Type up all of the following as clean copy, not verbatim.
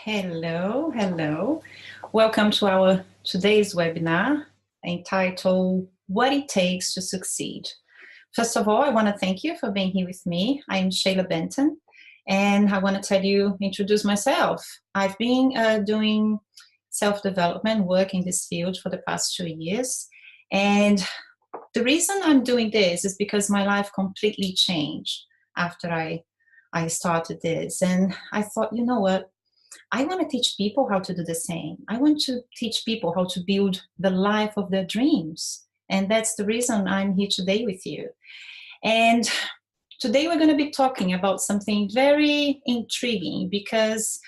Hello, hello. Welcome to our today's webinar entitled What It Takes to Succeed. First of all, I want to thank you for being here with me. I am Sheila Benton, and I want to introduce myself. I've been doing self-development work in this field for the past 2 years, and the reason I'm doing this is because my life completely changed after I started this, and I thought, you know what? I want to teach people how to do the same. I want to teach people how to build the life of their dreams. And that's the reason I'm here today with you. And today we're going to be talking about something very intriguing because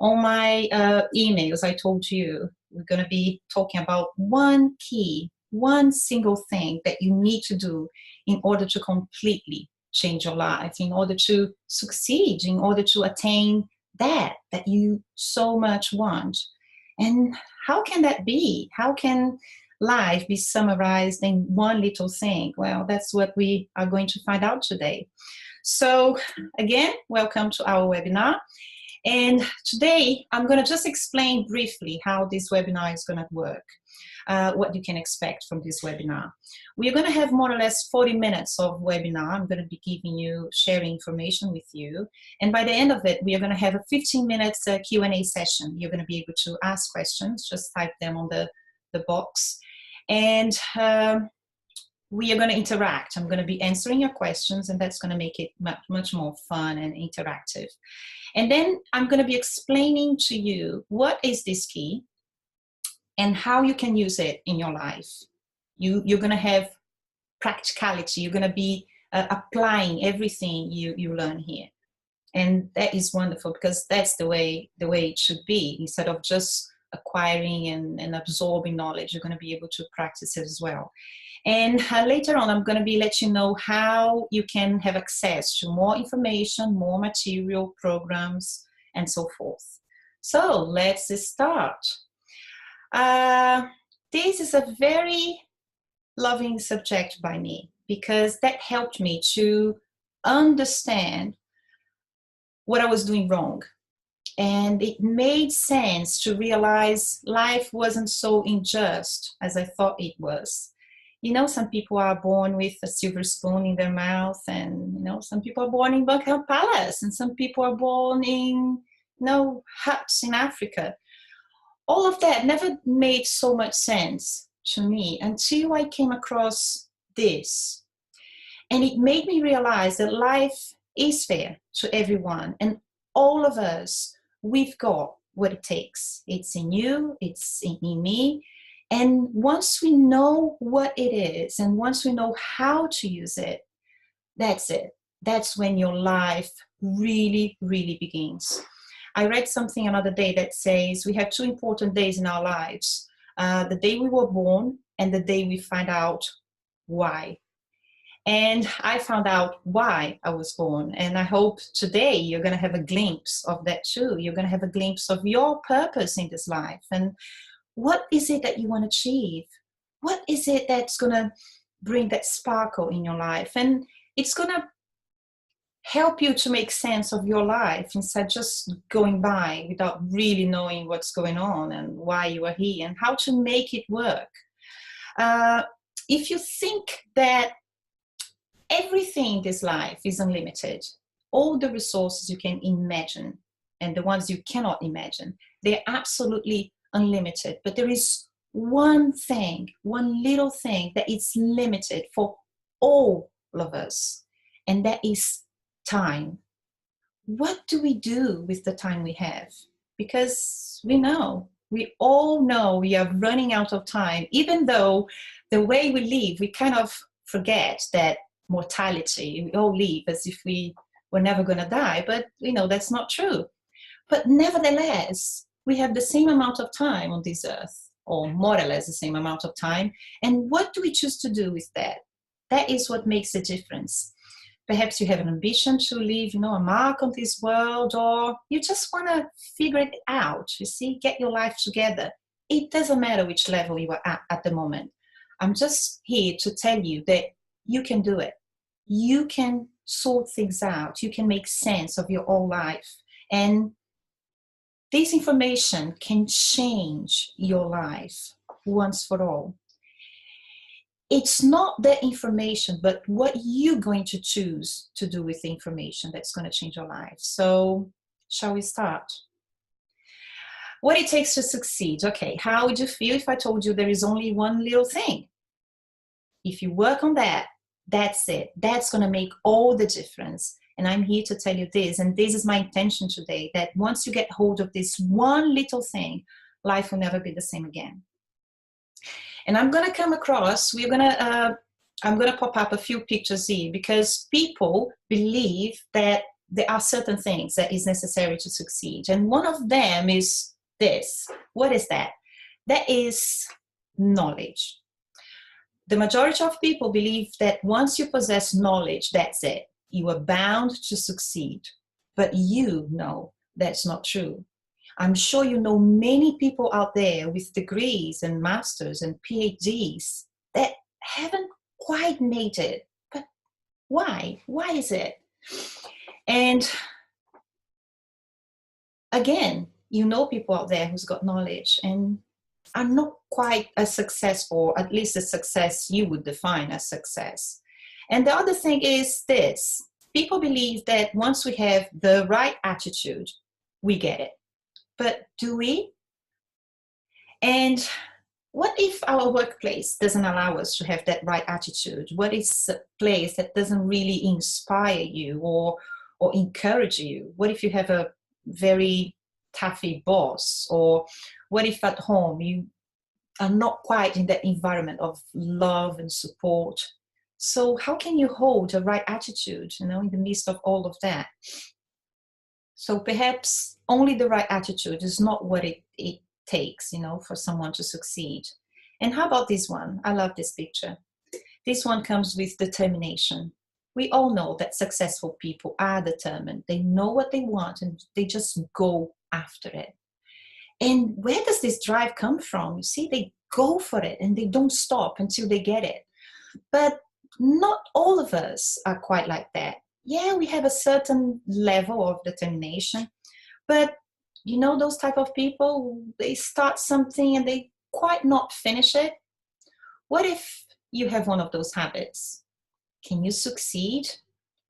on my emails, I told you we're going to be talking about one key, one single thing that you need to do in order to completely change your life, in order to succeed, in order to attain that you so much want. And how can that be? How can life be summarized in one little thing? Well, that's what we are going to find out today. So again, welcome to our webinar. And today I'm going to just explain briefly how this webinar is going to work, what you can expect from this webinar. We are going to have more or less 40 minutes of webinar. I'm going to be sharing information with you. And by the end of it, we are going to have a 15 minutes Q&A session. You're going to be able to ask questions, just type them on the box. And we are going to interact. I'm going to be answering your questions, and that's going to make it much more fun and interactive. And then I'm going to be explaining to you what is this key and how you can use it in your life. You're going to have practicality. You're going to be applying everything you learn here. And that is wonderful because that's the way it should be. Instead of just acquiring and absorbing knowledge, you're going to be able to practice it as well. And later on, I'm going to be letting you know how you can have access to more information, more material, programs, and so forth. So let's start. This is a very loving subject by me because that helped me to understand what I was doing wrong. And it made sense to realize life wasn't so unjust as I thought it was. You know, some people are born with a silver spoon in their mouth, and, you know, some people are born in Buckingham Palace, and some people are born in, huts in Africa. All of that never made so much sense to me until I came across this. And it made me realize that life is fair to everyone, and all of us, we've got what it takes. It's in you, it's in me. And once we know what it is, and once we know how to use it. That's when your life really, really begins. I read something another day that says we have two important days in our lives. The day we were born and the day we find out why. And I found out why I was born. And I hope today you're going to have a glimpse of that too. You're going to have a glimpse of your purpose in this life. And what is it that you want to achieve? What is it that's going to bring that sparkle in your life? And it's going to help you to make sense of your life instead of just going by without really knowing what's going on and why you are here and how to make it work. If you think that everything in this life is unlimited, all the resources you can imagine and the ones you cannot imagine, they're absolutely unlimited. But there is one thing, one little thing that is limited for all of us, and that is time. What do we do with the time we have? Because we all know we are running out of time, even though the way we live, we kind of forget that mortality. We all live as if we were never going to die, but that's not true. But nevertheless, we have the same amount of time on this earth, or more or less the same amount of time. And what do we choose to do with that? That is what makes a difference. Perhaps you have an ambition to leave, a mark on this world, or you just want to figure it out, get your life together. It doesn't matter which level you are at the moment. I'm just here to tell you that you can do it. You can sort things out. You can make sense of your whole life. And this information can change your life once for all. It's not the information, but what you're going to choose to do with the information that's going to change your life. So, shall we start? What it takes to succeed. Okay, how would you feel if I told you there is only one little thing? If you work on that, that's it. That's going to make all the difference. And I'm here to tell you this, and this is my intention today, that once you get hold of this one little thing, life will never be the same again. And I'm going to come across, I'm going to pop up a few pictures here, because people believe that there are certain things that is necessary to succeed. And one of them is this. What is that? That is knowledge. The majority of people believe that once you possess knowledge, that's it. You are bound to succeed. But you know that's not true. I'm sure you know many people out there with degrees and masters and PhDs that haven't quite made it. But why? Why is it? And again, you know people out there who's got knowledge and are not quite as successful, at least the success you would define as success. And the other thing is this. People believe that once we have the right attitude, we get it. But do we? And what if our workplace doesn't allow us to have that right attitude? What is a place that doesn't really inspire you or encourage you? What if you have a very toughy boss? Or what if at home you are not quite in that environment of love and support? So how can you hold a right attitude, in the midst of all of that? So perhaps only the right attitude is not what it takes, for someone to succeed. And how about this one? I love this picture. This one comes with determination. We all know that successful people are determined. They know what they want and they just go after it. And where does this drive come from? You see, they go for it and they don't stop until they get it. But not all of us are quite like that. Yeah, we have a certain level of determination, but those type of people, they start something and they quite not finish it. What if you have one of those habits? Can you succeed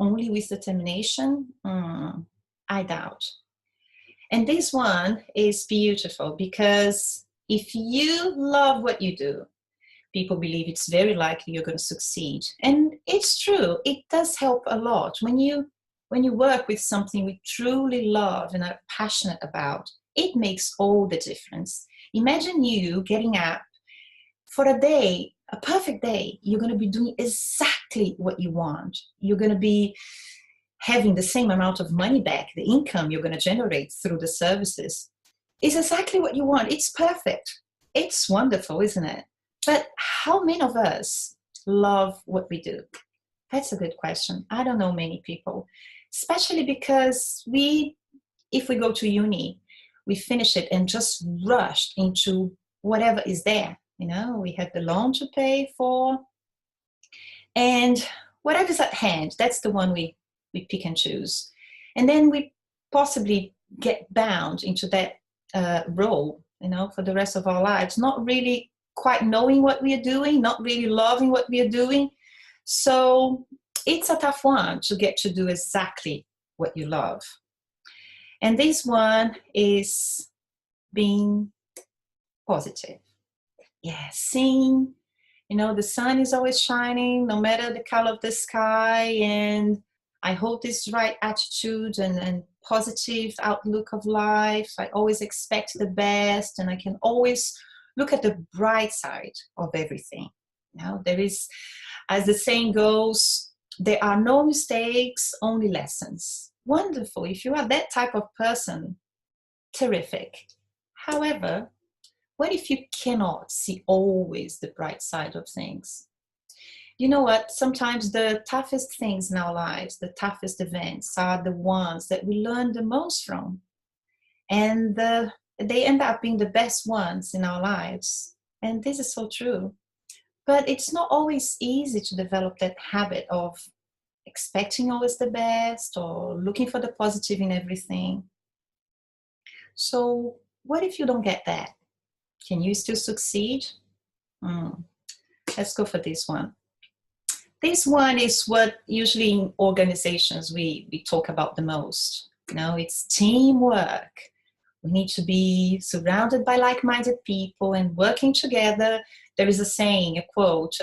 only with determination? I doubt. And this one is beautiful, because if you love what you do, people believe it's very likely you're going to succeed. And it's true. It does help a lot. When you work with something we truly love and are passionate about, it makes all the difference. Imagine you getting up for a day, a perfect day. You're going to be doing exactly what you want. You're going to be having the same amount of money back. The income you're going to generate through the services is exactly what you want. It's perfect. It's wonderful, isn't it? But how many of us love what we do? That's a good question. I don't know many people, especially because if we go to uni, we finish it and just rush into whatever is there. We have the loan to pay for, and whatever's at hand, that's the one we pick and choose. And then we possibly get bound into that role, for the rest of our lives, not really quite knowing what we are doing, not really loving what we are doing. So it's a tough one to get to do exactly what you love. And this one is being positive. Yeah, seeing, the sun is always shining, no matter the color of the sky. And I hold this right attitude and positive outlook of life. I always expect the best, and I can always look at the bright side of everything. There is, as the saying goes, there are no mistakes, only lessons. Wonderful. If you are that type of person, terrific. However, what if you cannot see always the bright side of things? You know what? Sometimes the toughest things in our lives, the toughest events, are the ones that we learn the most from. And they end up being the best ones in our lives. And this is so true. But it's not always easy to develop that habit of expecting always the best or looking for the positive in everything. So what if you don't get that? Can you still succeed? Let's go for this one. This one is what usually in organizations we talk about the most. It's teamwork. We need to be surrounded by like-minded people and working together. There is a saying, a quote,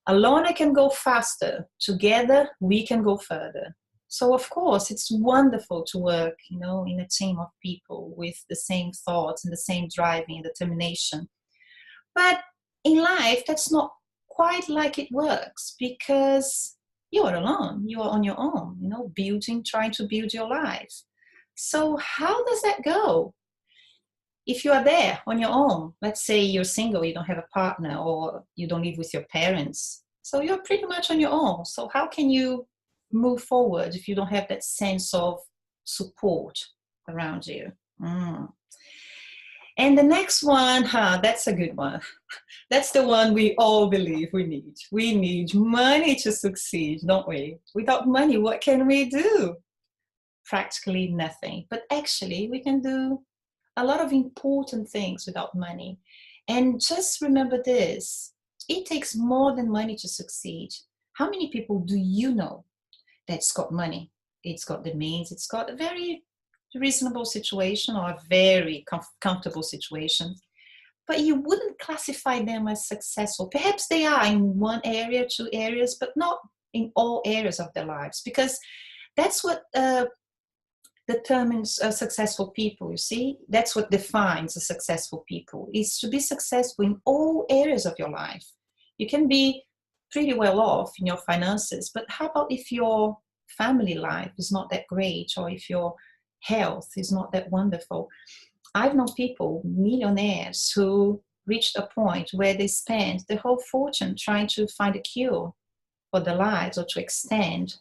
alone I can go faster. Together we can go further. So of course it's wonderful to work, in a team of people with the same thoughts and the same driving and determination. But in life, that's not quite like it works, because you are alone. You are on your own, trying to build your life. So how does that go? If you are there on your own, let's say you're single, you don't have a partner, or you don't live with your parents. So you're pretty much on your own. So how can you move forward if you don't have that sense of support around you? And the next one, that's a good one. That's the one we all believe we need. We need money to succeed, don't we? Without money, what can we do? Practically nothing. But actually, we can do a lot of important things without money. And just remember this, it takes more than money to succeed. How many people do you know that's got money? It's got the means, it's got a very reasonable situation or a very comfortable situation, but you wouldn't classify them as successful. Perhaps they are in one area, two areas, but not in all areas of their lives, because that's what determines successful people, you see. That's what defines a successful people, is to be successful in all areas of your life. You can be pretty well off in your finances, but how about if your family life is not that great, or if your health is not that wonderful? I've known people, millionaires, who reached a point where they spent their whole fortune trying to find a cure for their lives, or to extend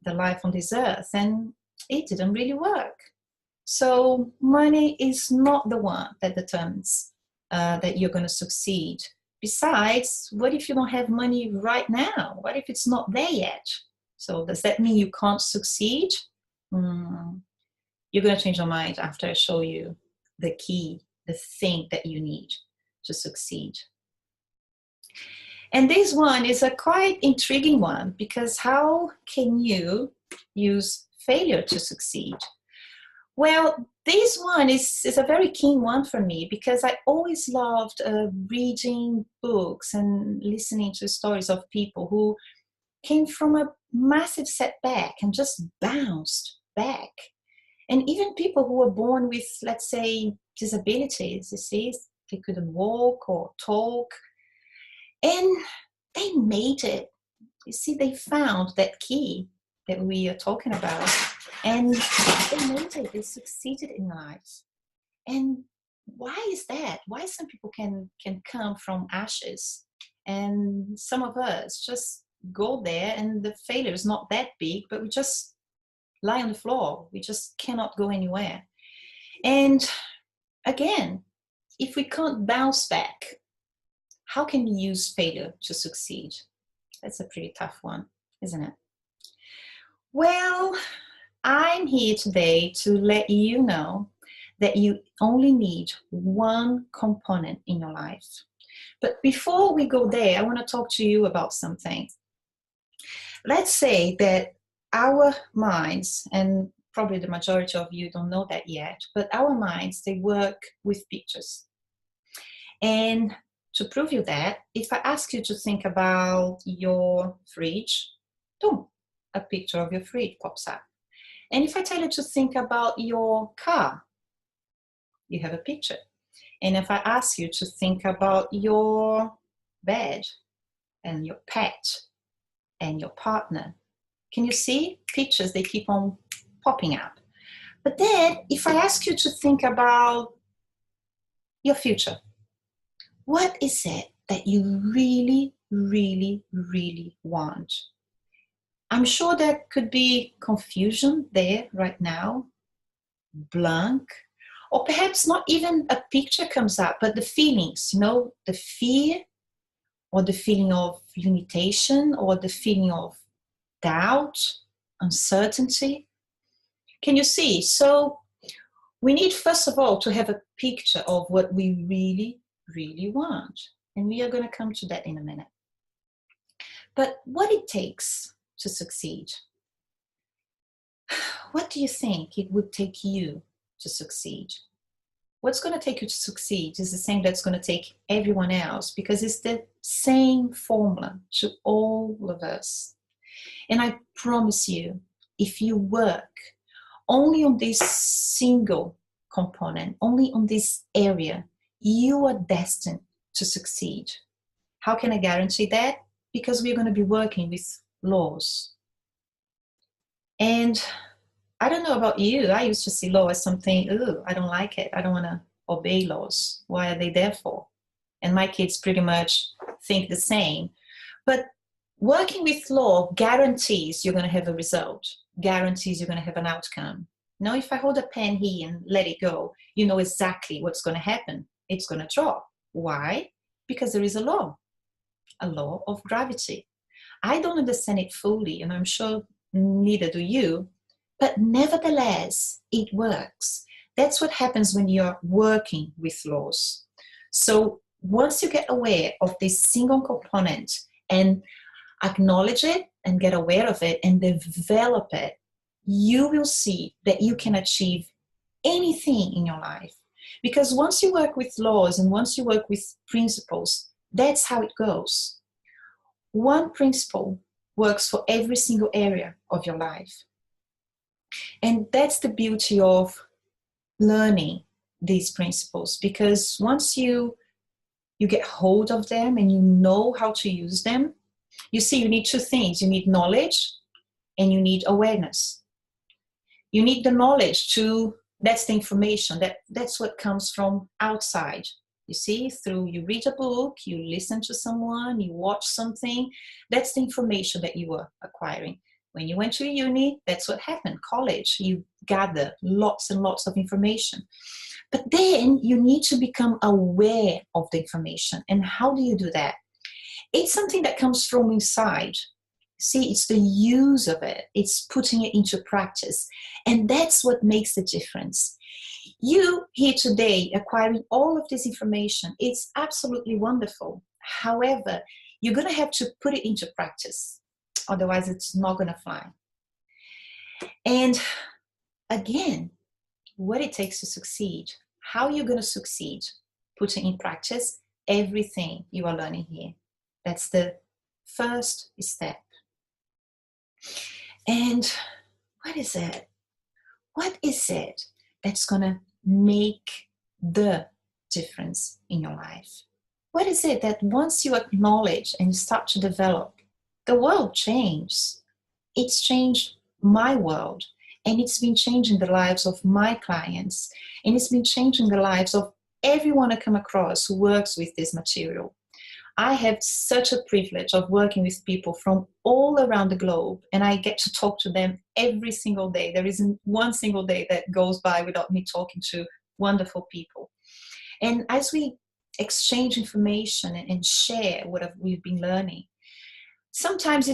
the life on this earth, and it didn't really work. So money is not the one that determines that you're going to succeed. Besides, what if you don't have money right now? What if it's not there yet? So does that mean you can't succeed? You're going to change your mind after I show you the key, the thing that you need to succeed. And this one is a quite intriguing one, because how can you use failure to succeed? Well, this one is a very keen one for me, because I always loved reading books and listening to stories of people who came from a massive setback and just bounced back. And even people who were born with, let's say, disabilities, you see, they couldn't walk or talk, and they made it. You see, they found that key that we are talking about, and they made it. They succeeded in life. And why is that? Why some people can come from ashes, and some of us just go there and the failure is not that big, but we just lie on the floor. We just cannot go anywhere. And again, if we can't bounce back, how can we use failure to succeed? That's a pretty tough one, isn't it? Well, I'm here today to let you know that you only need one component in your life. But before we go there, I want to talk to you about something. Let's say that our minds, and probably the majority of you don't know that yet, but our minds, they work with pictures. And to prove you that, if I ask you to think about your fridge, boom, a picture of your fridge pops up. And if I tell you to think about your car, you have a picture. And if I ask you to think about your bed and your pet and your partner, can you see pictures? They keep on popping up. But then if I ask you to think about your future, what is it that you really, really, really want? I'm sure there could be confusion there right now, blank, or perhaps not even a picture comes up, but the feelings, the fear, or the feeling of limitation, or the feeling of doubt, uncertainty. Can you see? So We need, first of all, to have a picture of what we really, really want. And we are going to come to that in a minute. But what it takes to succeed. What do you think it would take you to succeed? What's going to take you to succeed is the same that's going to take everyone else, because it's the same formula to all of us. And I promise you, if you work only on this single component, only on this area, you are destined to succeed. How can I guarantee that? Because we're going to be working with laws. And I don't know about you, I used to see law as something, I don't like it. I don't want to obey laws. Why are they there for? And my kids pretty much think the same. But working with law guarantees you're going to have a result, guarantees you're going to have an outcome. Now, if I hold a pen here and let it go, you know exactly what's going to happen. It's going to drop. Why? Because there is a law of gravity. I don't understand it fully, and I'm sure neither do you, but nevertheless, it works. That's what happens when you're working with laws. So once you get aware of this single component and acknowledge it and get aware of it and develop it, you will see that you can achieve anything in your life. Because once you work with laws and once you work with principles, that's how it goes. One principle works for every single area of your life. And that's the beauty of learning these principles, because once you get hold of them and you know how to use them, you see you need two things. You need knowledge and you need awareness. You need the knowledge that's the information, that's what comes from outside. You see, you read a book, you listen to someone, you watch something, that's the information that you are acquiring. When you went to uni, that's what happened. College, you gather lots and lots of information. But then you need to become aware of the information. And how do you do that? It's something that comes from inside. See, it's the use of it. It's putting it into practice. And that's what makes the difference. You here today acquiring all of this information, it's absolutely wonderful. However, you're going to have to put it into practice. Otherwise, it's not going to fly. And again, what it takes to succeed, how you're going to succeed, putting in practice everything you are learning here. That's the first step. And what is it? What is it that's going to make the difference in your life? What is it that once you acknowledge and start to develop, the world changes? It's changed my world, and it's been changing the lives of my clients, and it's been changing the lives of everyone I come across who works with this material. I have such a privilege of working with people from all around the globe, and I get to talk to them every single day. There isn't one single day that goes by without me talking to wonderful people. And as we exchange information and share what we've been learning, sometimes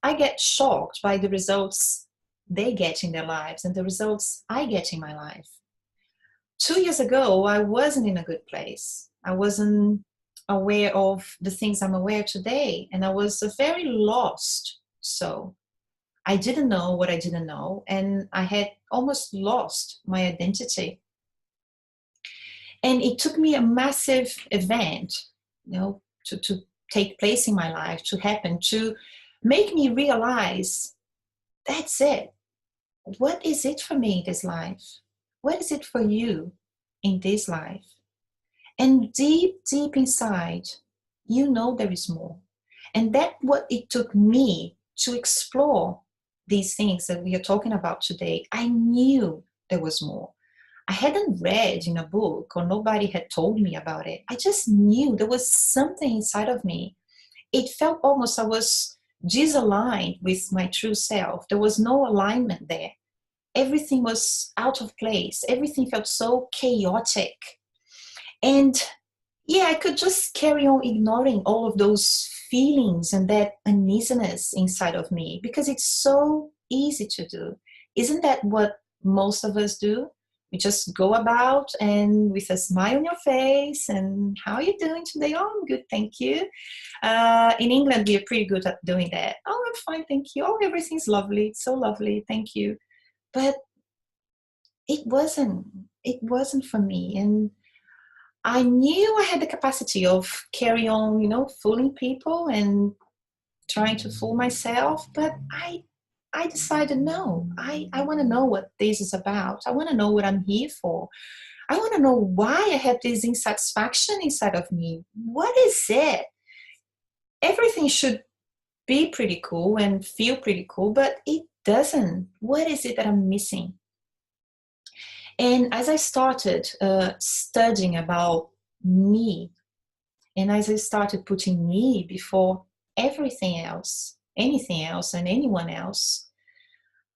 I get shocked by the results they get in their lives and the results I get in my life. 2 years ago, I wasn't in a good place. I wasn't aware of the things I'm aware today, and I was very lost. So I didn't know what I didn't know, and I had almost lost my identity. And it took me a massive event, to take place in my life, to happen, to make me realize, that's it. What is it for me in this life? What is it for you in this life? And deep, deep inside, you know there is more. And that's what it took me to explore these things that we are talking about today. I knew there was more. I hadn't read in a book, or nobody had told me about it. I just knew there was something inside of me. It felt almost I was disaligned with my true self. There was no alignment there. Everything was out of place. Everything felt so chaotic. And yeah, I could just carry on ignoring all of those feelings and that uneasiness inside of me, because it's so easy to do. Isn't that what most of us do? We just go about and with a smile on your face, and how are you doing today? Oh, I'm good, thank you. In England, we are pretty good at doing that. Oh, I'm fine, thank you. Oh, everything's lovely. It's so lovely, thank you. But it wasn't for me. And I knew I had the capacity of carry on, fooling people and trying to fool myself. But I decided, no, I want to know what this is about. I want to know what I'm here for. I want to know why I have this insatisfaction inside of me. What is it? Everything should be pretty cool and feel pretty cool, but it doesn't. What is it that I'm missing? And as I started studying about me, and as I started putting me before everything else, anything else, and anyone else,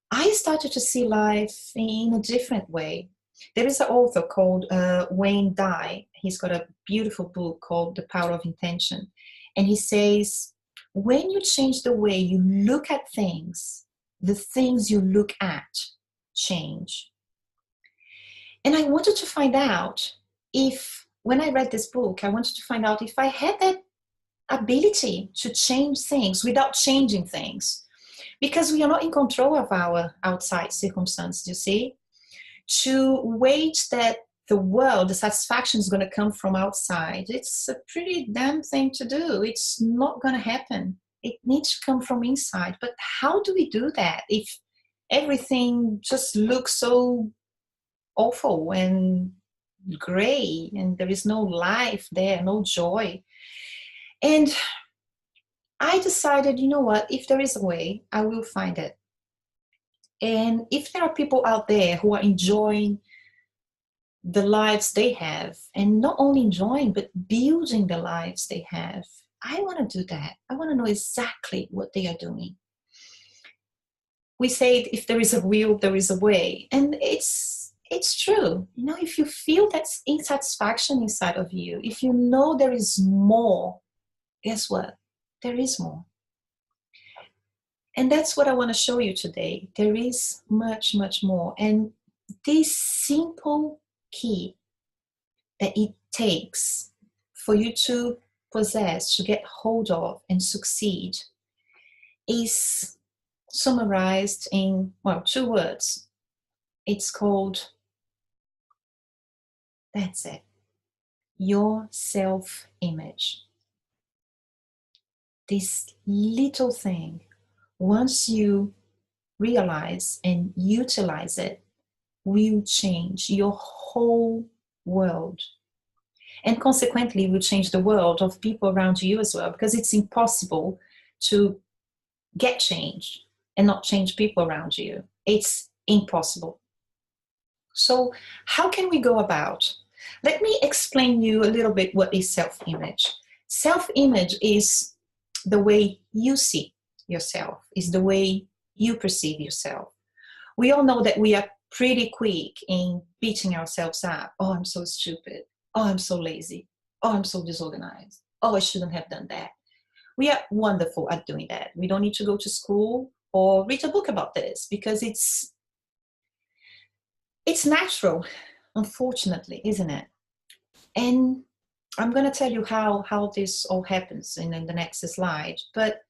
I started to see life in a different way. There is an author called Wayne Dye. He's got a beautiful book called The Power of Intention. And he says, when you change the way you look at things, the things you look at change. And I wanted to find out if, when I read this book, I wanted to find out if I had that ability to change things without changing things. Because we are not in control of our outside circumstances, you see. To wait that the world, the satisfaction is going to come from outside, it's a pretty damn thing to do. It's not going to happen. It needs to come from inside. But how do we do that if everything just looks so awful and gray and there is no life there, no joy? And I decided, you know what, if there is a way, I will find it. And if there are people out there who are enjoying the lives they have, and not only enjoying, but building the lives they have, I want to do that. I want to know exactly what they are doing. We say if there is a will, there is a way. And it's true. If you feel that insatisfaction inside of you, if you know there is more, guess what? There is more. And that's what I want to show you today. There is much, much more. And this simple key that it takes for you to possess, to get hold of and succeed is summarized in, 2 words. It's called, that's it, your self-image. This little thing, once you realize and utilize it, will change your whole world. And consequently, will change the world of people around you as well, because it's impossible to get change and not change people around you. It's impossible. So how can we go about? Let me explain you a little bit what is self-image. Self-image is the way you see yourself, is the way you perceive yourself. We all know that we are pretty quick in beating ourselves up. Oh, I'm so stupid. Oh, I'm so lazy. Oh, I'm so disorganized. Oh, I shouldn't have done that. We are wonderful at doing that. We don't need to go to school or read a book about this because it's natural, unfortunately, isn't it? And I'm going to tell you how this all happens in the next slide. But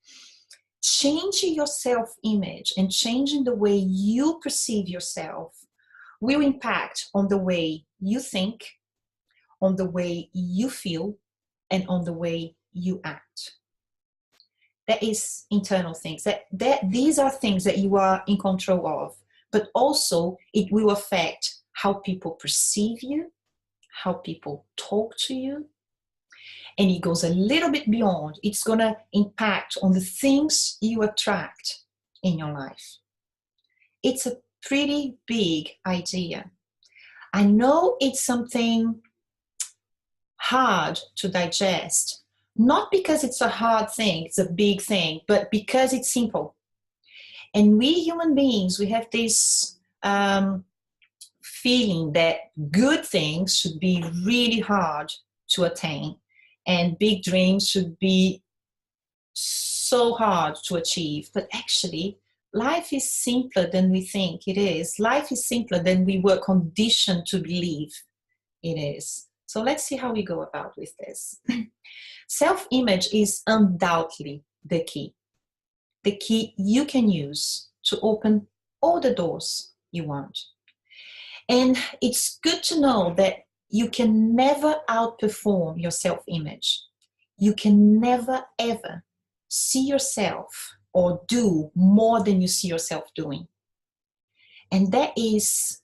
changing your self-image and changing the way you perceive yourself will impact on the way you think, on the way you feel, and on the way you act. That is internal things. These are things that you are in control of, but also it will affect how people perceive you, how people talk to you, and it goes a little bit beyond. It's going to impact on the things you attract in your life. It's a pretty big idea. I know it's something hard to digest, not because it's a hard thing, it's a big thing, but because it's simple. And we human beings, we have this feeling that good things should be really hard to attain. And big dreams should be so hard to achieve. But actually, life is simpler than we think it is. Life is simpler than we were conditioned to believe it is. So let's see how we go about with this. Self-image is undoubtedly the key you can use to open all the doors you want. And it's good to know that you can never outperform your self-image. You can never, ever see yourself or do more than you see yourself doing. And that is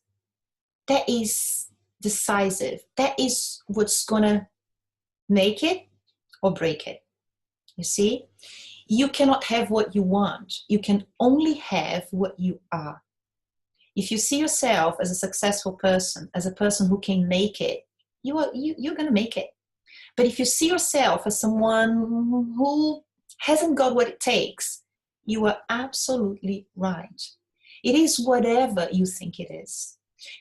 decisive. That is what's going to make it or break it. You see? You cannot have what you want. You can only have what you are. If you see yourself as a successful person, as a person who can make it, you're going to make it. But if you see yourself as someone who hasn't got what it takes, you are absolutely right. It is whatever you think it is.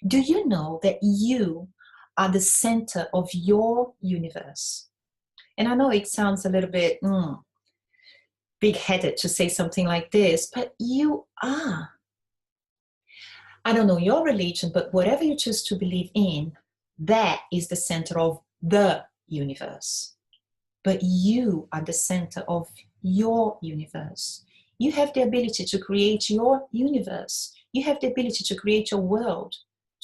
Do you know that you are the center of your universe? And I know it sounds a little bit big-headed to say something like this, but you are. I don't know your religion, but whatever you choose to believe in, that is the center of the universe. But you are the center of your universe. You have the ability to create your universe. You have the ability to create your world,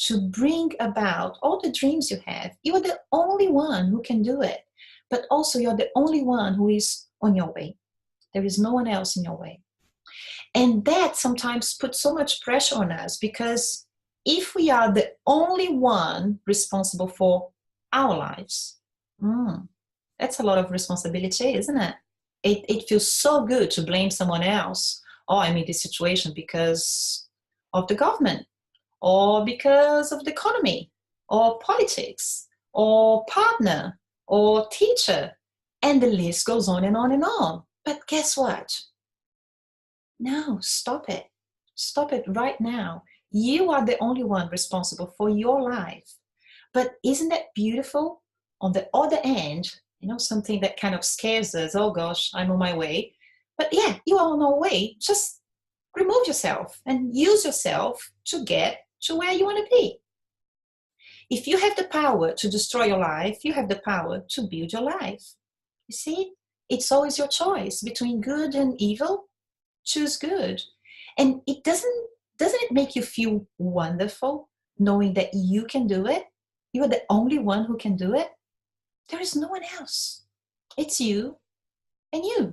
to bring about all the dreams you have. You are the only one who can do it, but also you're the only one who is on your way. There is no one else in your way. And that sometimes puts so much pressure on us, because if we are the only one responsible for our lives, that's a lot of responsibility, isn't it? It feels so good to blame someone else. Oh, I'm in this situation because of the government, or because of the economy, or politics, or partner, or teacher. And the list goes on and on and on. But guess what? No, stop it. Stop it right now. You are the only one responsible for your life. But isn't that beautiful? On the other end, something that kind of scares us. Oh gosh, I'm on my way. But yeah, you are on your way. Just remove yourself and use yourself to get to where you want to be. If you have the power to destroy your life, you have the power to build your life. You see, it's always your choice between good and evil. Choose good. And doesn't it make you feel wonderful knowing that you can do it? You are the only one who can do it. There is no one else. It's you and you.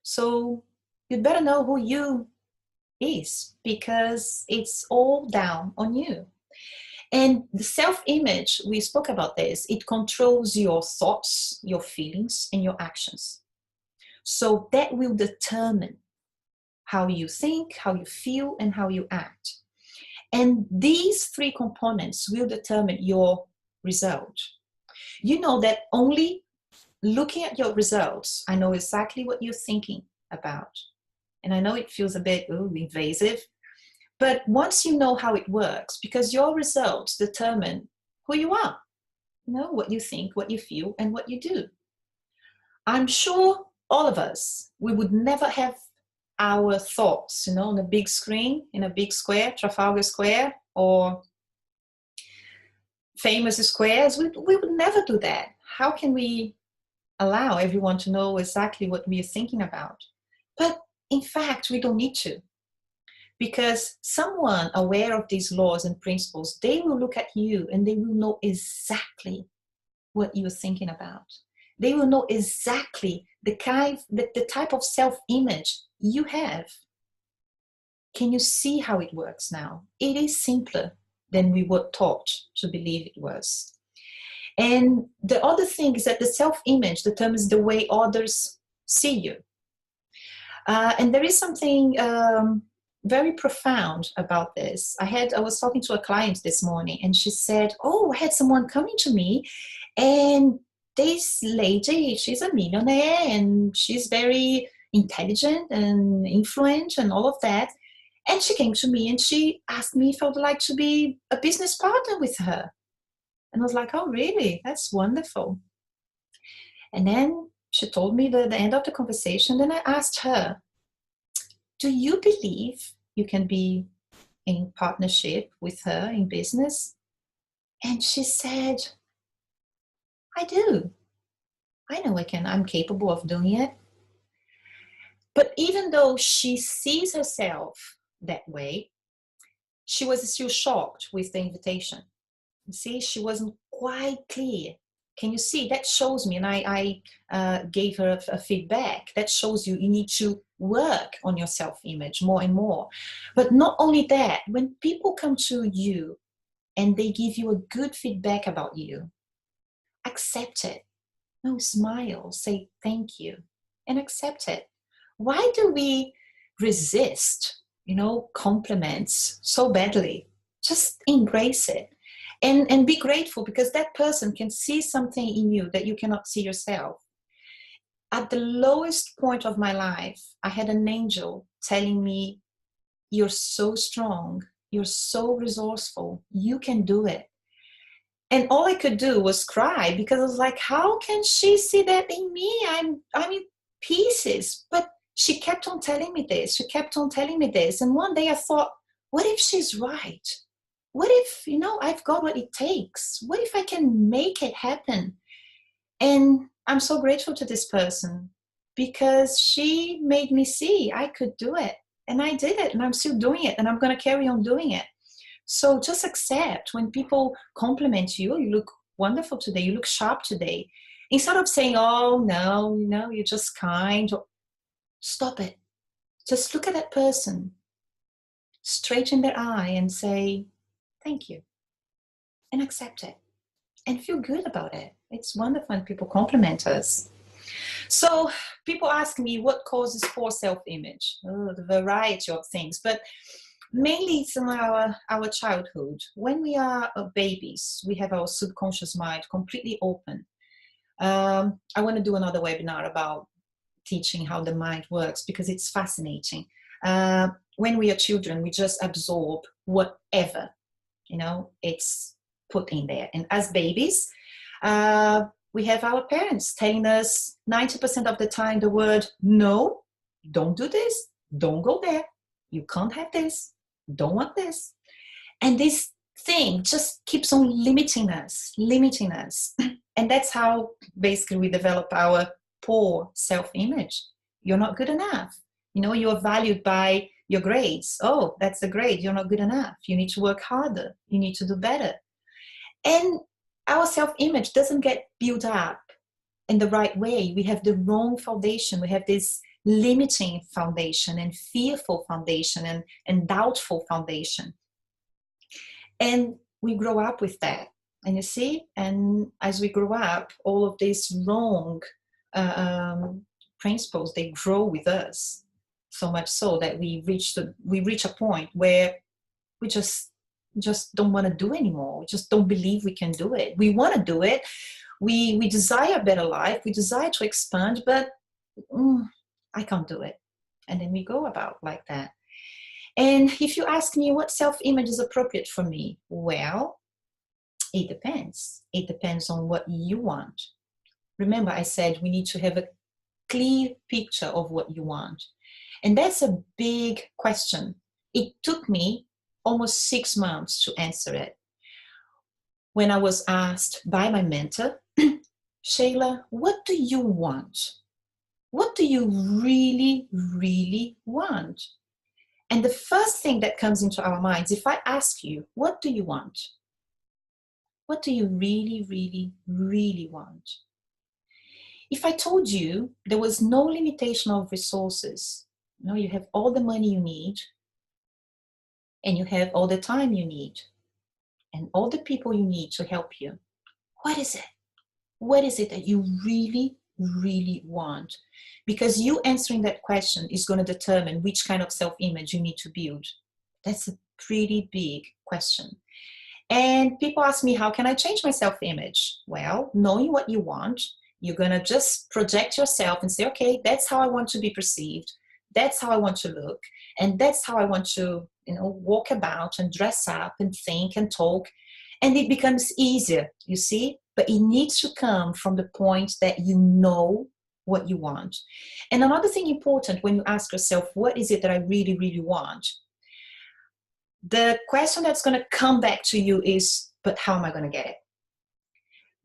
So you'd better know who you is, because it's all down on you. And the self-image, we spoke about this, it controls your thoughts, your feelings, and your actions. So that will determine how you think, how you feel, and how you act. And these three components will determine your result. You know that only looking at your results, I know exactly what you're thinking about. And I know it feels a bit invasive, but once you know how it works, because your results determine who you are, what you think, what you feel, and what you do. I'm sure all of us, we would never have our thoughts, on a big screen, in a big square, Trafalgar Square, or famous squares. We would never do that. How can we allow everyone to know exactly what we are thinking about? But in fact, we don't need to. Because someone aware of these laws and principles, they will look at you and they will know exactly what you're thinking about. They will know exactly the type of self-image you have. Can you see how it works now? It is simpler than we were taught to believe it was. And the other thing is that the self-image determines the way others see you. And there is something very profound about this. I was talking to a client this morning, and she said, I had someone coming to me, and this lady, she's a millionaire, and she's very intelligent and influent and all of that. And she came to me and she asked me if I would like to be a business partner with her. And I was like, oh, really? That's wonderful. And then she told me the end of the conversation. Then I asked her, do you believe you can be in partnership with her in business? And she said, I do. I know I'm capable of doing it. But even though she sees herself that way, she was still shocked with the invitation. You see, she wasn't quite clear. Can you see? That shows me, and I gave her a feedback. That shows you need to work on your self-image more and more. But not only that, when people come to you and they give you a good feedback about you, accept it. No, smile, say thank you, and accept it. Why do we resist, compliments so badly? Just embrace it. And be grateful, because that person can see something in you that you cannot see yourself. At the lowest point of my life, I had an angel telling me, you're so strong, you're so resourceful, you can do it. And all I could do was cry, because I was like, how can she see that in me? I'm in pieces. But she kept on telling me this. She kept on telling me this. And one day I thought, what if she's right? What if, I've got what it takes? What if I can make it happen? And I'm so grateful to this person, because she made me see I could do it. And I did it, and I'm still doing it, and I'm going to carry on doing it. So just accept when people compliment you. You look wonderful today. You look sharp today. Instead of saying, oh, no, you're just kind. Stop it. Just look at that person straight in their eye and say, thank you. And accept it. And feel good about it. It's wonderful when people compliment us. So people ask me what causes poor self-image. The variety of things. But mainly it's in our childhood. When we are babies, we have our subconscious mind completely open. I want to do another webinar about teaching how the mind works, because it's fascinating. When we are children, we just absorb whatever, it's put in there. And as babies, we have our parents telling us 90% of the time the word, no, don't do this, don't go there, you can't have this, don't want this. And this thing just keeps on limiting us. And that's how basically we develop our poor self-image. You're not good enough. You're valued by your grades. Oh, that's the grade. You're not good enough. You need to work harder. You need to do better. And our self-image doesn't get built up in the right way. We have the wrong foundation. We have this limiting foundation and fearful foundation and doubtful foundation. And we grow up with that. And you see, and as we grow up, all of these wrong principles, they grow with us, so much so that we reach a point where we just don't want to do anymore. We just don't believe we can do it. We want to do it. We desire a better life. We desire to expand, but I can't do it. And then we go about like that. And if you ask me what self-image is appropriate for me, well, it depends. It depends on what you want. Remember, I said we need to have a clear picture of what you want. And that's a big question. It took me almost 6 months to answer it. When I was asked by my mentor, Sheila, what do you want? What do you really, really want? And the first thing that comes into our minds, if I ask you, what do you want? What do you really, really, really want? If I told you there was no limitation of resources, you have all the money you need, and you have all the time you need, and all the people you need to help you, what is it? What is it that you really, really want? Because you answering that question is going to determine which kind of self-image you need to build. That's a pretty big question. And people ask me, how can I change my self-image? Well, knowing what you want, you're going to just project yourself and say, okay, that's how I want to be perceived. That's how I want to look. And that's how I want to, walk about and dress up and think and talk. And it becomes easier, you see? But it needs to come from the point that you know what you want. And another thing important when you ask yourself, what is it that I really, really want? The question that's going to come back to you is, but how am I going to get it?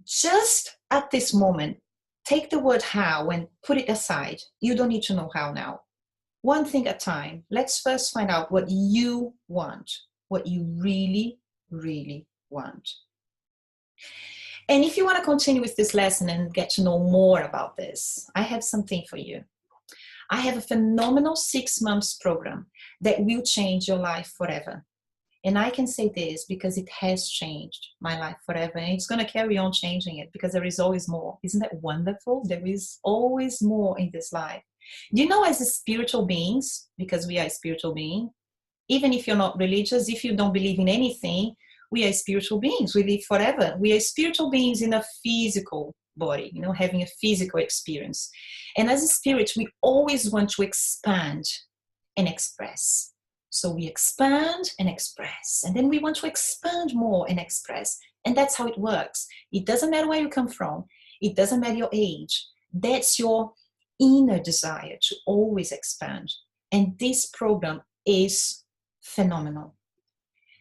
Just at this moment, take the word how and put it aside. You don't need to know how now. One thing at a time. Let's first find out what you want, what you really, really want. And if you want to continue with this lesson and get to know more about this, I have something for you. I have a phenomenal 6 months program that will change your life forever. And I can say this because it has changed my life forever. And it's going to carry on changing it because there is always more. Isn't that wonderful? There is always more in this life. Do you know, as a spiritual beings, because we are a spiritual being, even if you're not religious, if you don't believe in anything, we are spiritual beings. We live forever. We are spiritual beings in a physical body, you know, having a physical experience. And as a spirit, we always want to expand and express. So we expand and express, and then we want to expand more and express. And that's how it works. It doesn't matter where you come from. It doesn't matter your age. That's your inner desire to always expand. And this program is phenomenal.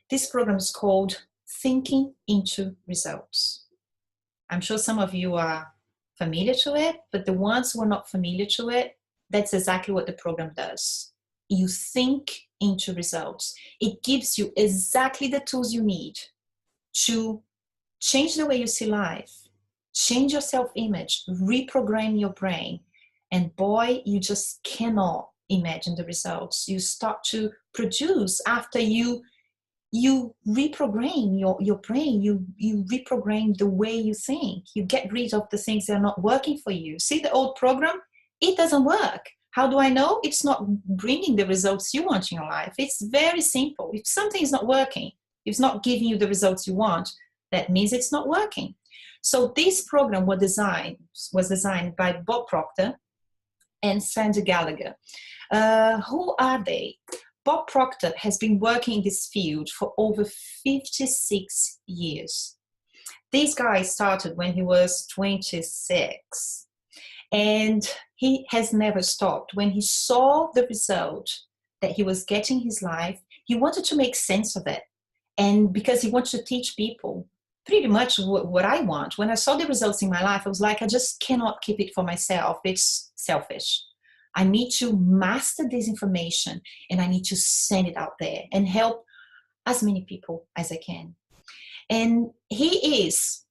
This program is called Thinking into Results. I'm sure some of you are familiar to it, but the ones who are not familiar to it, that's exactly what the program does. You think into results. It gives you exactly the tools you need to change the way you see life, change your self-image, reprogram your brain. And boy, you just cannot imagine the results you start to produce after you reprogram your brain, you reprogram the way you think. You get rid of the things that are not working for you. See the old program? It doesn't work. How do I know? It's not bringing the results you want in your life. It's very simple. If something is not working, if it's not giving you the results you want, that means it's not working. So this program was designed by Bob Proctor and Sandy Gallagher. Who are they? Bob Proctor has been working in this field for over 56 years. This guy started when he was 26. And he has never stopped. When he saw the result that he was getting in his life, he wanted to make sense of it. And because he wants to teach people pretty much what I want. When I saw the results in my life, I was like, I just cannot keep it for myself. It's selfish. I need to master this information and I need to send it out there and help as many people as I can. And he is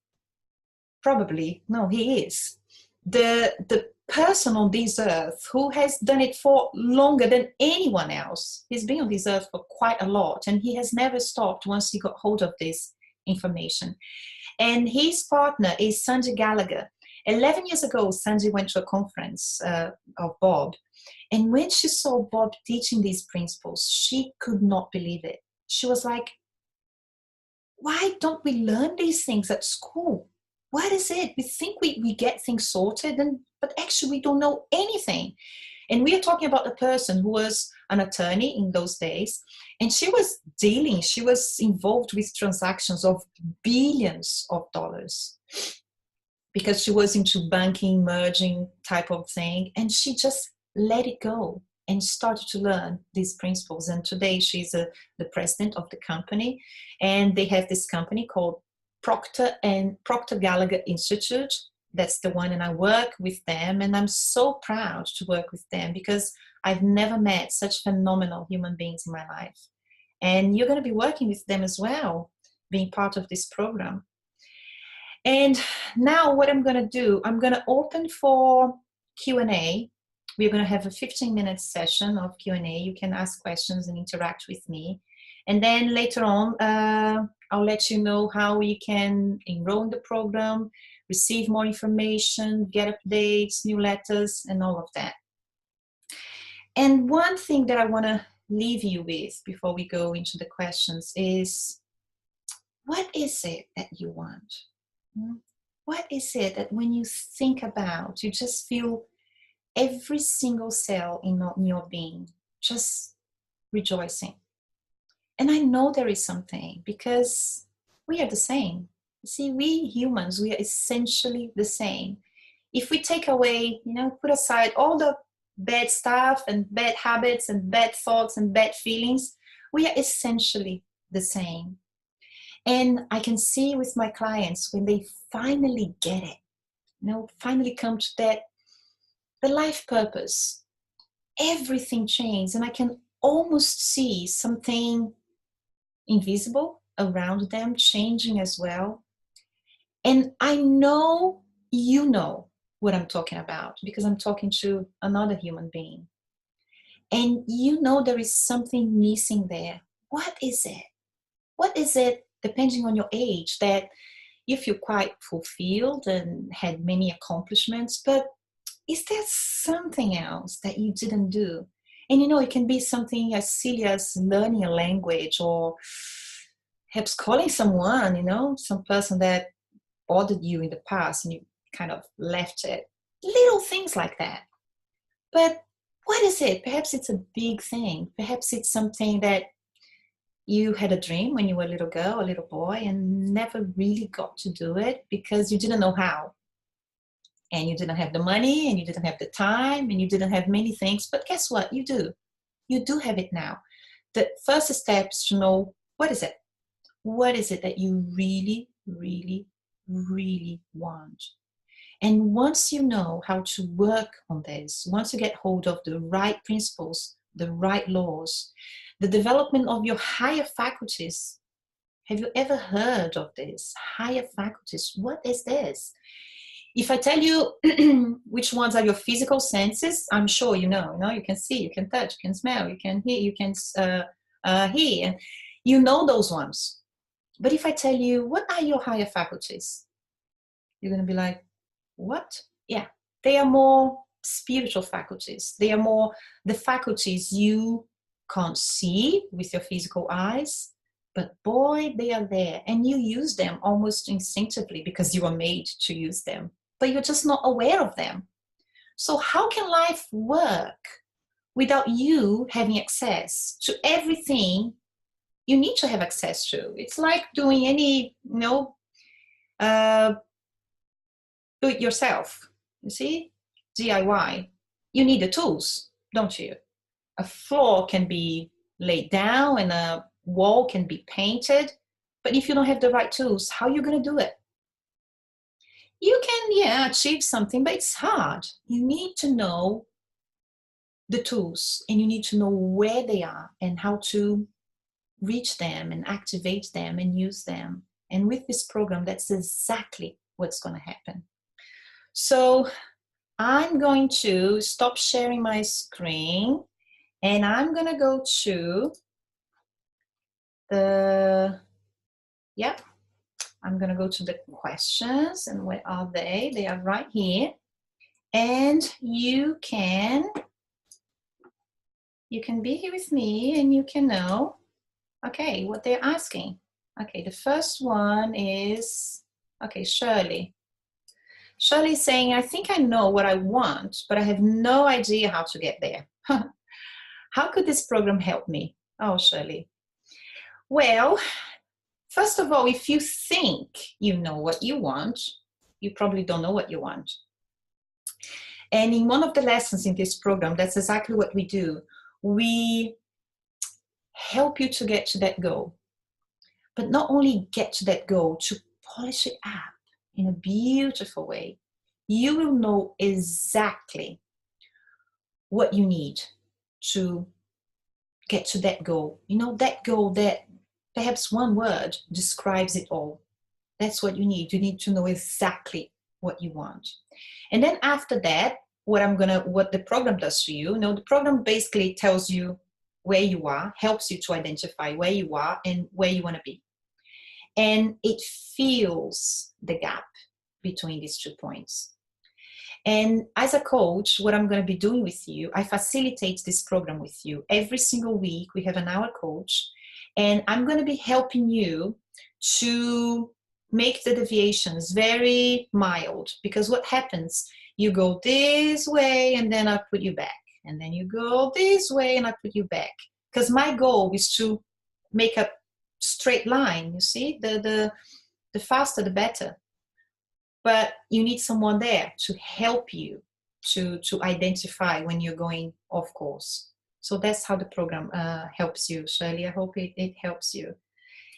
the person on this earth who has done it for longer than anyone else. He's been on this earth for quite a lot, and he has never stopped once he got hold of this information. And his partner is Sandy Gallagher. 11 years ago, Sandy went to a conference of Bob, and when she saw Bob teaching these principles, she could not believe it. She was like, why don't we learn these things at school? What is it? We think we get things sorted, but actually we don't know anything. And we are talking about a person who was an attorney in those days, and she was involved with transactions of billions of dollars because she was into banking, merging type of thing, and she just let it go and started to learn these principles. And today she's the president of the company, and they have this company called Proctor Gallagher Institute. That's the one, and I work with them, and I'm so proud to work with them because I've never met such phenomenal human beings in my life. And you're going to be working with them as well, being part of this program. And now what I'm going to do, I'm going to open for Q&A. We're going to have a 15-minute session of Q&A. You can ask questions and interact with me. And then later on, I'll let you know how you can enroll in the program, receive more information, get updates, new letters, and all of that. And one thing that I want to leave you with before we go into the questions is, what is it that you want? What is it that when you think about, you just feel every single cell in your being just rejoicing? And I know there is something, because we are the same. See, we humans, we are essentially the same. if we take away, put aside all the bad stuff and bad habits and bad thoughts and bad feelings, we are essentially the same. And I can see with my clients when they finally get it, finally come to that, the life purpose, everything changes, and I can almost see something invisible around them changing as well. And I know you know what I'm talking about, because I'm talking to another human being. And there is something missing there. What is it? What is it, depending on your age, that you feel quite fulfilled and had many accomplishments, but is there something else that you didn't do? And it can be something as silly as learning a language, or perhaps calling someone, some person that bothered you in the past and you kind of left it. Little things like that. But what is it? Perhaps it's a big thing. Perhaps it's something that you had a dream when you were a little girl, a little boy, and never really got to do it because you didn't know how. And you didn't have the money, and you didn't have the time, and you didn't have many things. But guess what? You do. You do have it now. The first step is to know, what is it? What is it that you really, really, really want? And once you know how to work on this, once you get hold of the right principles, the right laws, the development of your higher faculties. Have you ever heard of this? Higher faculties. What is this? If I tell you which ones are your physical senses, I'm sure you know. You can see, you can touch, you can smell, you can hear, you can hear. You know those ones. But if I tell you, what are your higher faculties? You're going to be like, what? Yeah, they are more spiritual faculties. They are more the faculties you can't see with your physical eyes, but boy, they are there, and you use them almost instinctively because you are made to use them, but you're just not aware of them. So how can life work without you having access to everything you need to have access to? It's like doing any, do it yourself, you see, DIY. You need the tools, don't you? A floor can be laid down and a wall can be painted, but if you don't have the right tools, how are you going to do it? You can, achieve something, but it's hard. You need to know the tools, and you need to know where they are and how to reach them and activate them and use them. And with this program, that's exactly what's going to happen. So I'm going to stop sharing my screen, and I'm going to go to I'm going to go to the questions. And where are they? They are right here. And you can be here with me, and you can know, okay, what they're asking. Okay, the first one is, okay, Shirley. Shirley's saying, I think I know what I want, but I have no idea how to get there. How could this program help me? Oh, Shirley. Well, first of all, if you think you know what you want, you probably don't know what you want. And in one of the lessons in this program, that's exactly what we do. We help you to get to that goal, but not only get to that goal, to polish it up in a beautiful way. You will know exactly what you need to get to that goal. That goal that perhaps one word describes it all. That's what you need. You need to know exactly what you want. And then after that, what the program does for you, the program basically tells you where you are, helps you to identify where you are and where you want to be. And it fills the gap between these 2 points. And as a coach, what I'm going to be doing with you, I facilitate this program with you. Every single week, we have an hour coach, and I'm going to be helping you to make the deviations very mild. Because what happens, you go this way, and then I put you back. And then you go this way, and I put you back. Because my goal is to make a straight line, you see? The faster, the better. but you need someone there to help you to identify when you're going off course. So that's how the program helps you, Shirley. I hope it helps you.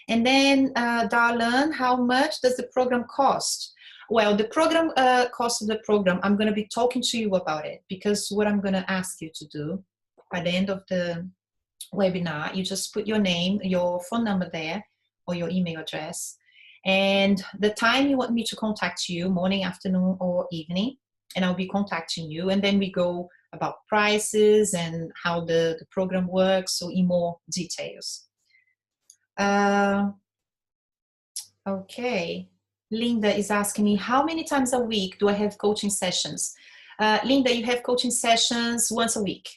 And then, Darlene, how much does the program cost? Well, the program cost of the program, I'm going to be talking to you about it, because what I'm going to ask you to do by the end of the webinar, you just put your name, your phone number there, or your email address, and the time you want me to contact you, morning, afternoon, or evening, and I'll be contacting you, and then we go about prices and how the program works, so in more details. Okay, Linda is asking me, how many times a week do I have coaching sessions? Linda, you have coaching sessions once a week.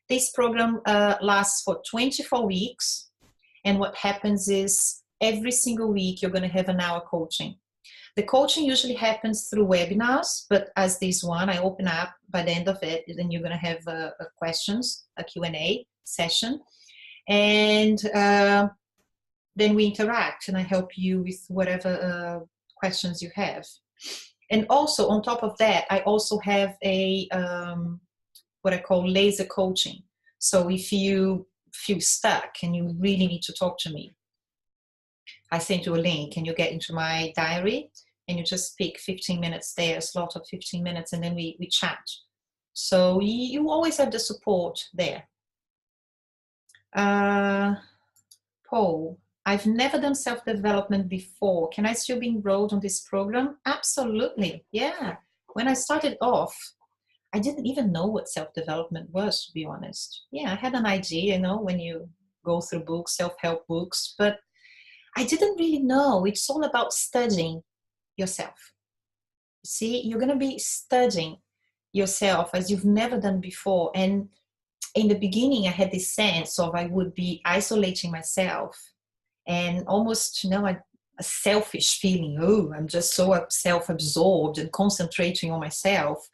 This program lasts for 24 weeks, and what happens is every single week you're going to have an hour coaching. The coaching usually happens through webinars, but as this one, I open up by the end of it, then you're going to have a questions, a Q&A session, and then we interact, and I help you with whatever questions you have. And also, on top of that, I also have a what I call laser coaching. So if you feel stuck and you really need to talk to me, I send you a link and you get into my diary, and you just pick 15 minutes there, a slot of 15 minutes, and then we chat. So you always have the support there. Paul, I've never done self-development before. Can I still be enrolled on this program? Absolutely, yeah. When I started off, I didn't even know what self-development was, to be honest. Yeah, I had an idea, you know, when you go through books, self-help books, but I didn't really know. It's all about studying yourself. See, you're going to be studying yourself as you've never done before. And in the beginning, I had this sense of I would be isolating myself and almost, you know, a selfish feeling. Oh, I'm just so self-absorbed and concentrating on myself.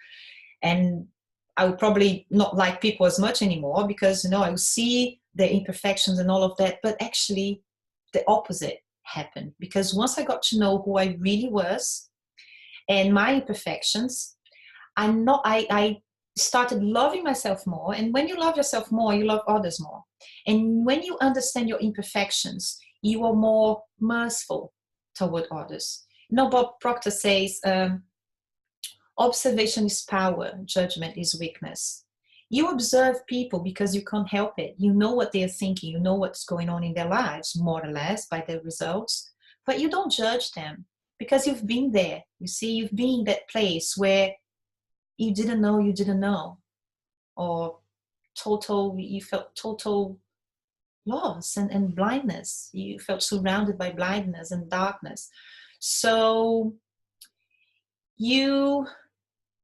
And I would probably not like people as much anymore, because, you know, I would see the imperfections and all of that. But actually, the opposite happened, because once I got to know who I really was and my imperfections, I started loving myself more. And when you love yourself more, you love others more. And when you understand your imperfections, you are more merciful toward others. You know, Bob Proctor says, observation is power, judgment is weakness. You observe people because you can't help it. You know what they're thinking. You know what's going on in their lives, more or less, by their results. But you don't judge them because you've been there. You see, you've been in that place where you didn't know, or you felt total loss and blindness. You felt surrounded by blindness and darkness. So you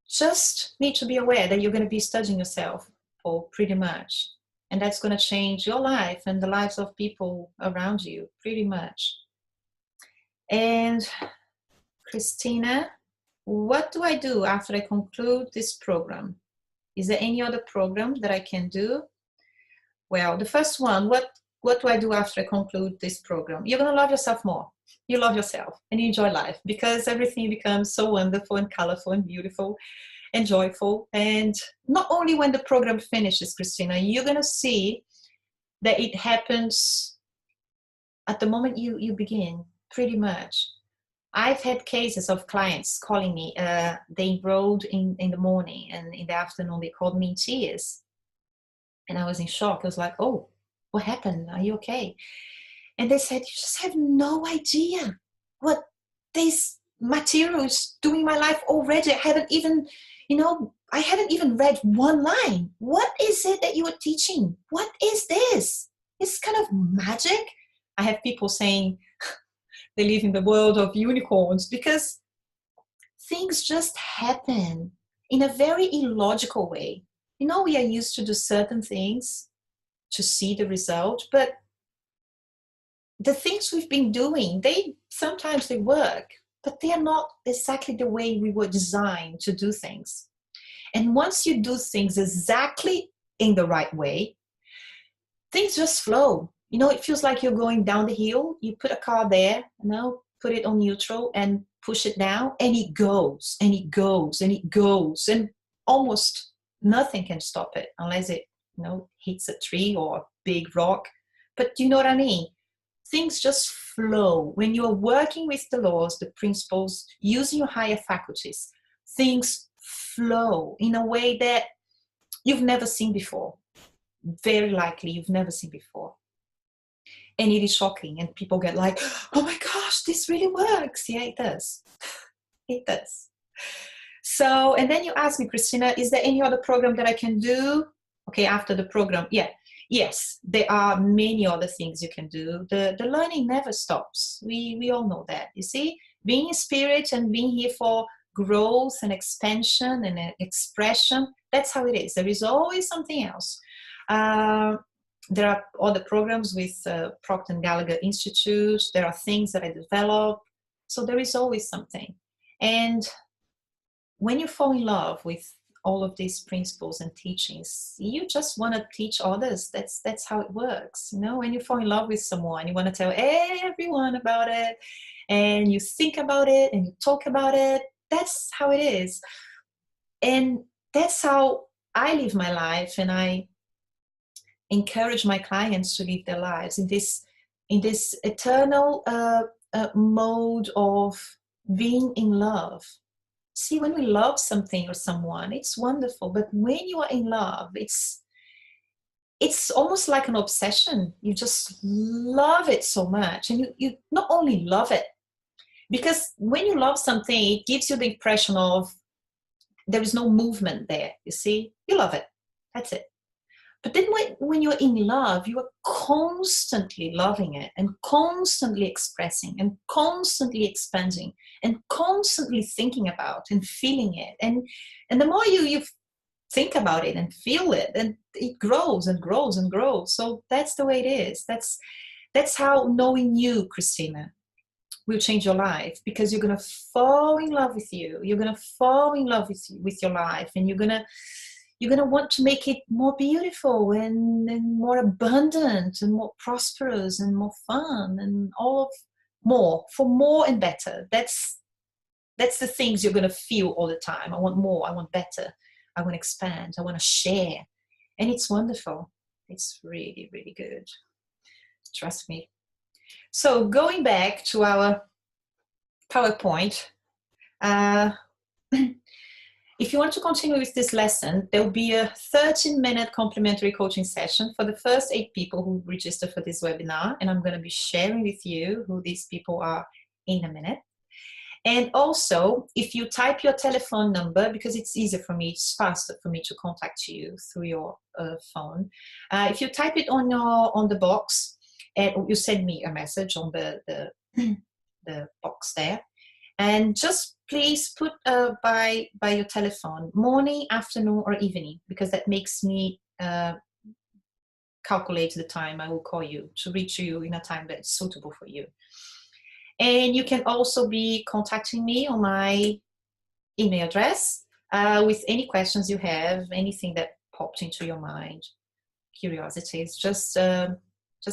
just need to be aware that you're going to be studying yourself for pretty much. And that's going to change your life and the lives of people around you pretty much. And Christina, what do I do after I conclude this program? Is there any other program that I can do? Well, the first one, what do I do after I conclude this program? You're going to love yourself more. You love yourself and you enjoy life, because everything becomes so wonderful and colorful and beautiful and joyful. And not only when the program finishes, Christina, you're going to see that it happens at the moment you begin, pretty much. I've had cases of clients calling me. They enrolled in the morning, and in the afternoon they called me in tears. And I was in shock. I was like, oh, what happened? Are you okay? And they said, you just have no idea what this material is doing in my life already. I haven't even read one line. What is it that you are teaching? What is this? It's kind of magic. I have people saying they live in the world of unicorns, because things just happen in a very illogical way. You know, we are used to do certain things to see the result, but the things we've been doing, sometimes they work, but they are not exactly the way we were designed to do things. And once you do things exactly in the right way, things just flow. You know, it feels like you're going down the hill. You put a car there, put it on neutral and push it down, and it goes and it goes and it goes, and almost nothing can stop it unless it, hits a tree or a big rock. But you know what I mean? Things just flow. When you're working with the laws, the principles, using your higher faculties, things flow in a way that you've never seen before. Very likely you've never seen before. And it is shocking, and people get like, oh my gosh, this really works. Yeah, it does. It does. So, and then you ask me, Christina, is there any other program that I can do? Okay, after the program, yes, there are many other things you can do. The learning never stops. We all know that. You see, being in spirit and being here for growth and expansion and expression, that's how it is. There is always something else. There are other programs with Procter & Gallagher Institute. There are things that I develop. So there is always something. And when you fall in love with all of these principles and teachings, you just want to teach others. That's how it works. When you fall in love with someone, you want to tell everyone about it, and you think about it and you talk about it. That's how it is. And that's how I live my life, and I encourage my clients to live their lives in this eternal mode of being in love. See, when we love something or someone, it's wonderful. But when you are in love, it's almost like an obsession. You just love it so much. And you not only love it, because when you love something, it gives you the impression of there is no movement there. You see, you love it. That's it. But then when you're in love, you are constantly loving it and constantly expressing and constantly expanding and constantly thinking about and feeling it. And the more you think about it and feel it, and it grows and grows and grows. So that's the way it is. That's how knowing you, Christina, will change your life, because you're going to fall in love with you. You're going to fall in love with your life, and you're going to want to make it more beautiful and more abundant and more prosperous and more fun and more and better. That's the things you're going to feel all the time. I want more. I want better. I want to expand. I want to share. And it's wonderful. It's really, really good. Trust me. So going back to our PowerPoint, if you want to continue with this lesson, there will be a 13-minute complimentary coaching session for the first 8 people who register for this webinar. And I'm going to be sharing with you who these people are in a minute. And also, if you type your telephone number, because it's easier for me, it's faster for me to contact you through your phone. If you type it on the box, and you send me a message on the box there, and just please put by your telephone morning, afternoon, or evening, because that makes me calculate the time I will call you to reach you in a time that's suitable for you. And you can also be contacting me on my email address with any questions you have, anything that popped into your mind, curiosities. Just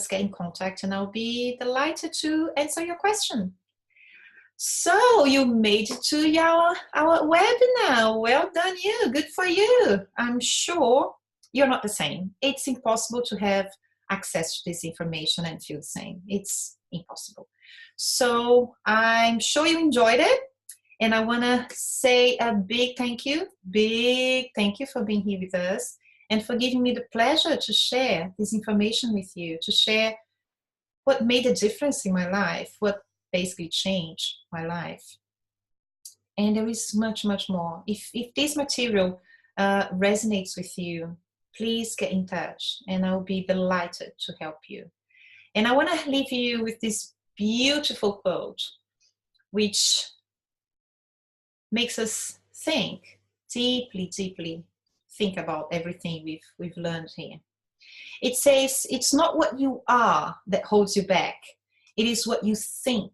get in contact, and I'll be delighted to answer your question. So you made it to our webinar. Well done you. Good for you. I'm sure you're not the same. It's impossible to have access to this information and feel the same. It's impossible. So I'm sure you enjoyed it. And I want to say a big thank you for being here with us and for giving me the pleasure to share this information with you, to share what made a difference in my life, what basically changed my life. And there is much, much more. If this material resonates with you, please get in touch, and I'll be delighted to help you. And I want to leave you with this beautiful quote, which makes us think deeply, deeply, think about everything we've learned here. It says, it's not what you are that holds you back. It is what you think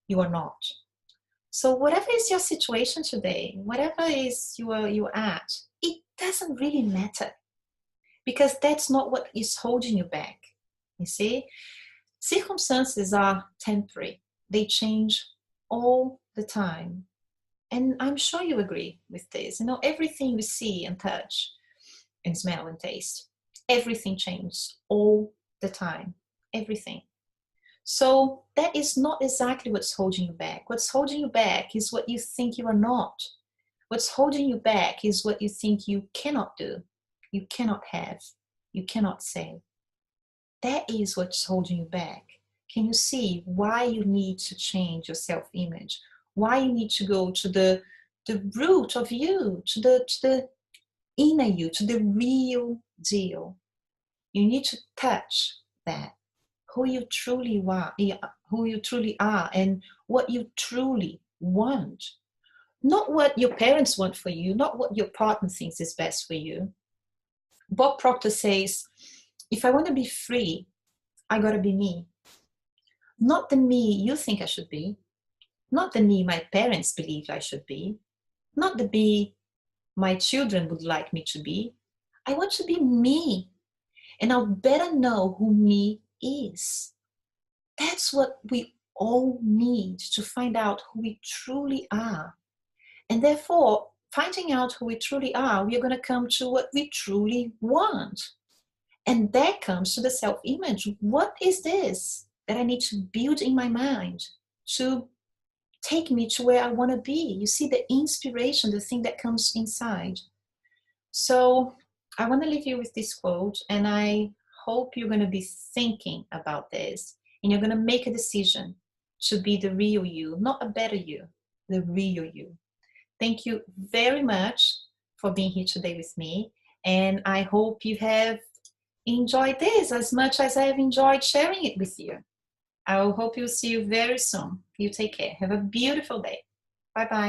you are not. So whatever is your situation today, whatever is you're at, it doesn't really matter, because that's not what is holding you back. You see, circumstances are temporary. They change all the time. And I'm sure you agree with this. Everything we see and touch and smell and taste, everything changes all the time. Everything. So that is not exactly what's holding you back. What's holding you back is what you think you are not. What's holding you back is what you think you cannot do, you cannot have, you cannot say. That is what's holding you back. Can you see why you need to change your self-image? Why you need to go to the root of you, to the inner you, to the real deal? You need to touch that, who you truly are, and what you truly want. Not what your parents want for you, not what your partner thinks is best for you. Bob Proctor says, if I want to be free, I gotta be me. Not the me you think I should be, not the me my parents believed I should be, not the me my children would like me to be. I want to be me, and I'll better know who me is. That's what we all need to find out who we truly are. And therefore, finding out who we truly are, we are going to come to what we truly want. And that comes to the self-image. What is this that I need to build in my mind to take me to where I want to be? You see, the inspiration, the thing that comes inside. So I want to leave you with this quote, and I hope you're going to be thinking about this, and you're going to make a decision to be the real you, not a better you, the real you. Thank you very much for being here today with me, and I hope you have enjoyed this as much as I have enjoyed sharing it with you. I hope you'll see you very soon. You take care. Have a beautiful day. Bye-bye.